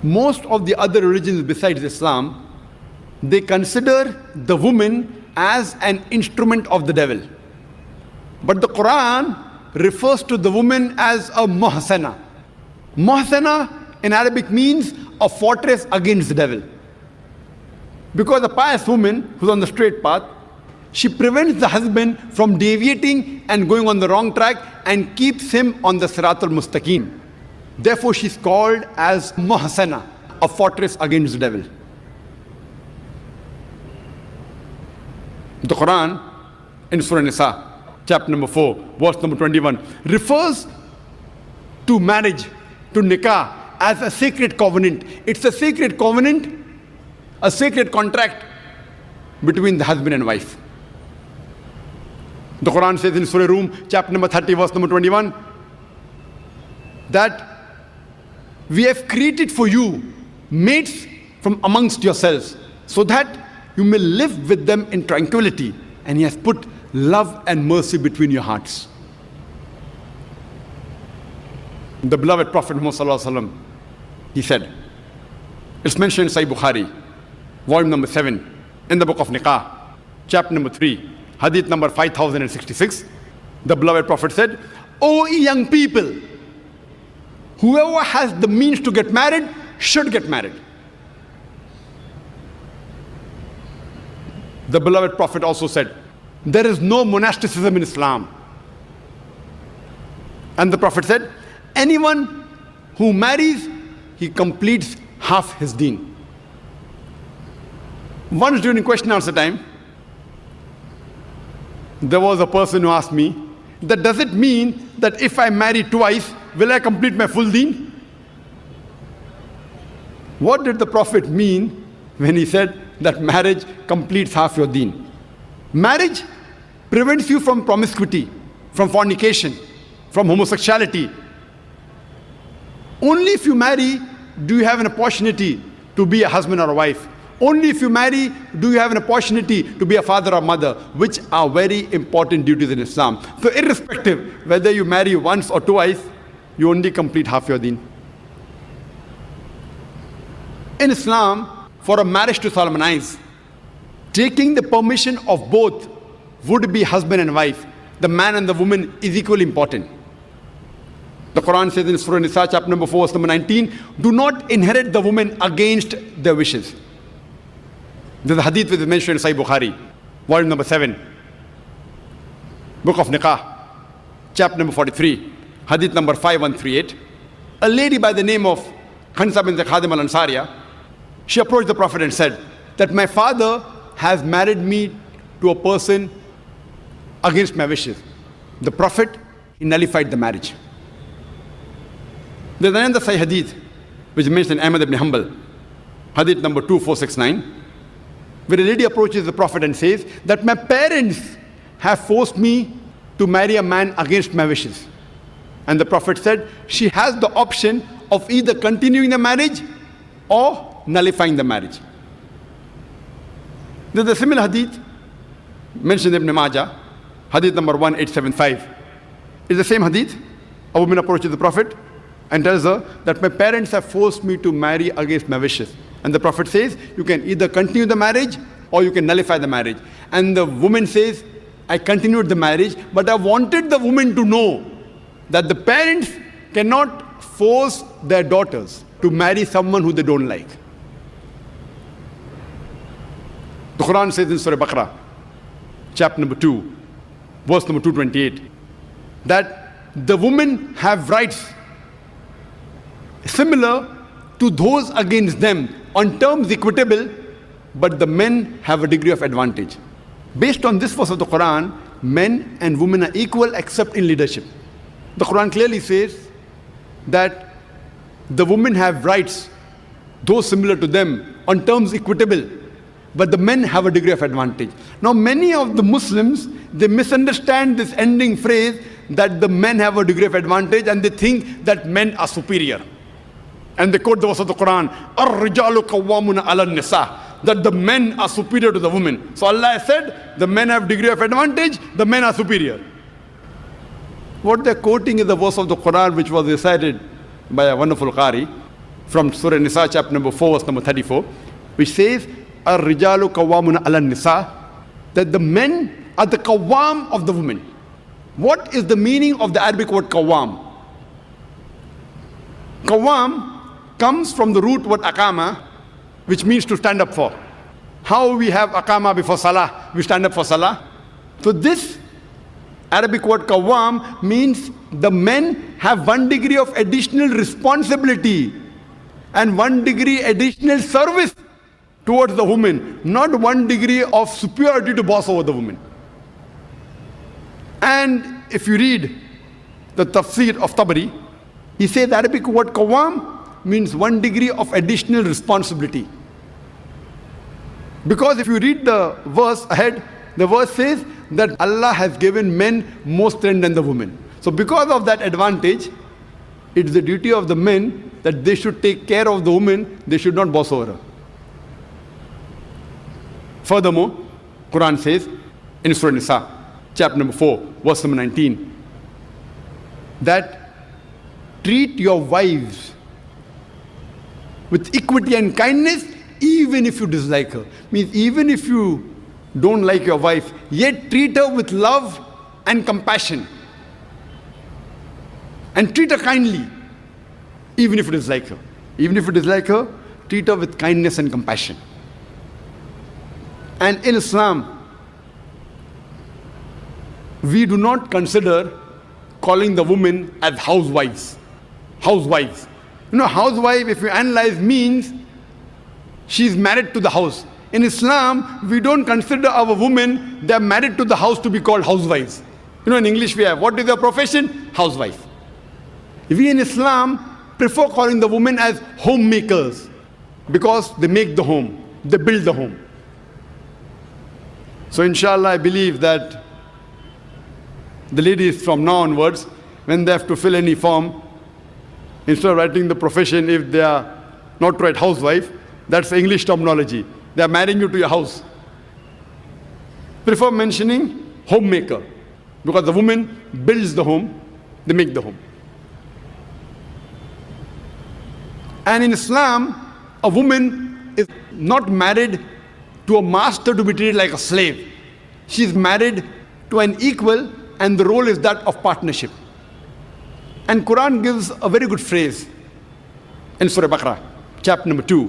most of the other religions besides Islam, they consider the woman as an instrument of the devil. But the Quran refers to the woman as a muhsana. Muhsana in Arabic means a fortress against the devil. Because a pious woman who's on the straight path, she prevents the husband from deviating and going on the wrong track and keeps him on the Siratul Mustaqim. Therefore, she's called as muhsana, a fortress against the devil. The Quran in Surah Nisa, chapter number 4, verse number 21, refers to marriage, to nikah, as a sacred covenant. It's a sacred covenant, a sacred contract between the husband and wife. The Quran says in Surah Rum, chapter number 30, verse number 21, that we have created for you mates from amongst yourselves, so that you may live with them in tranquility. And He has put love and mercy between your hearts. The beloved Prophet Muhammad Sallallahu Alaihi Wasallam, he said, it's mentioned in Sahih Bukhari, volume number 7, in the book of Nikah, chapter number 3, hadith number 5066. The beloved Prophet said, "O young people, whoever has the means to get married should get married." The beloved Prophet also said, there is no monasticism in Islam. And the Prophet said, anyone who marries, he completes half his deen. Once during question and answer time, there was a person who asked me, that does it mean that if I marry twice, will I complete my full deen? What did the Prophet mean when he said that marriage completes half your deen? Marriage prevents you from promiscuity, from fornication, from homosexuality. Only if you marry do you have an opportunity to be a husband or a wife. Only if you marry do you have an opportunity to be a father or mother, which are very important duties in Islam. So irrespective whether you marry once or twice, you only complete half your deen. In Islam, for a marriage to solemnize, taking the permission of both would be husband and wife, the man and the woman, is equally important. The Quran says in Surah Nisa, chapter number 4, verse number 19, do not inherit the woman against their wishes. There's a hadith which is mentioned in Sahih Bukhari, volume number 7, book of Nikah, chapter number 43, hadith number 5138. A lady by the name of Khansa bint Khadim al-Ansariya, she approached the Prophet and said that my father has married me to a person against my wishes. The Prophet, he nullified the marriage. There's another Sahih hadith which is mentioned in Ahmad ibn Hanbal, hadith number 2469, where a lady approaches the Prophet and says that my parents have forced me to marry a man against my wishes. And the Prophet said she has the option of either continuing the marriage or nullifying the marriage. There's a similar hadith mentioned in Ibn Majah, hadith number 1875. It's the same hadith. A woman approaches the Prophet and tells her that my parents have forced me to marry against my wishes. And the Prophet says, you can either continue the marriage or you can nullify the marriage. And the woman says, I continued the marriage, but I wanted the woman to know that the parents cannot force their daughters to marry someone who they don't like. The Quran says in Surah Baqarah, chapter number 2, verse number 228, that the women have rights similar to those against them on terms equitable, but the men have a degree of advantage. Based on this verse of the Quran, men and women are equal except in leadership. The Quran clearly says that the women have rights, those similar to them, on terms equitable, but the men have a degree of advantage. Now many of the Muslims, they misunderstand this ending phrase that the men have a degree of advantage, and they think that men are superior. And they quote the verse of the Quran, Ar-rijalu qawwamuna 'ala an-nisa, that the men are superior to the women. So Allah has said, the men have degree of advantage, the men are superior. What they're quoting is the verse of the Quran which was recited by a wonderful Qari. from Surah Nisa, chapter number 4, verse number 34, which says, Ar-rijalu qawwamuna 'ala nisa, that the men are the qawwam of the women. What is the meaning of the Arabic word qawwam? Qawwam comes from the root word aqama, which means to stand up for. How we have aqama before salah, we stand up for salah. So this Arabic word qawwam means the men have one degree of additional responsibility and one degree additional service towards the woman, not one degree of superiority to boss over the woman. And if you read the tafsir of Tabari, he says the Arabic word qawwam means one degree of additional responsibility. Because if you read the verse ahead, the verse says that Allah has given men more strength than the women. So because of that advantage, it's the duty of the men that they should take care of the woman, they should not boss over her. Furthermore, Quran says in Surah Nisa, chapter number 4, verse number 19, that treat your wives with equity and kindness even if you dislike her. Means even if you don't like your wife, yet treat her with love and compassion. And treat her kindly, even if you dislike her. Even if you dislike her, treat her with kindness and compassion. And in Islam, we do not consider calling the women as housewives. Housewives. You know, housewife, if you analyze, means she's married to the house. In Islam, we don't consider our women, they're married to the house, to be called housewives. You know, in English we have, what is their profession? Housewife. We in Islam prefer calling the women as homemakers because they make the home, they build the home. So inshallah, I believe that the ladies from now onwards, when they have to fill any form, instead of writing the profession, if they are not to write housewife, that's English terminology. They are marrying you to your house. Prefer mentioning homemaker, because the woman builds the home, they make the home. And in Islam, a woman is not married to a master to be treated like a slave. She is married to an equal, and the role is that of partnership. And Quran gives a very good phrase in Surah Baqarah, chapter number 2,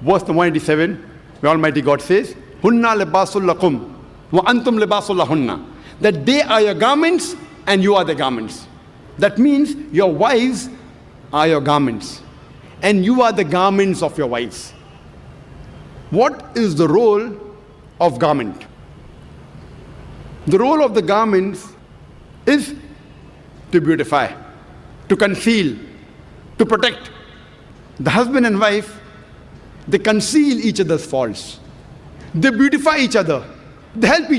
verse number 187, where Almighty God says, Hunna libasul lakum wa antum libasul lahunna. That they are your garments and you are the garments. That means your wives are your garments and you are the garments of your wives. What is the role of garment? The role of the garments is to beautify, to conceal, to protect. The husband and wife, they conceal each other's faults. They beautify each other. They help each other.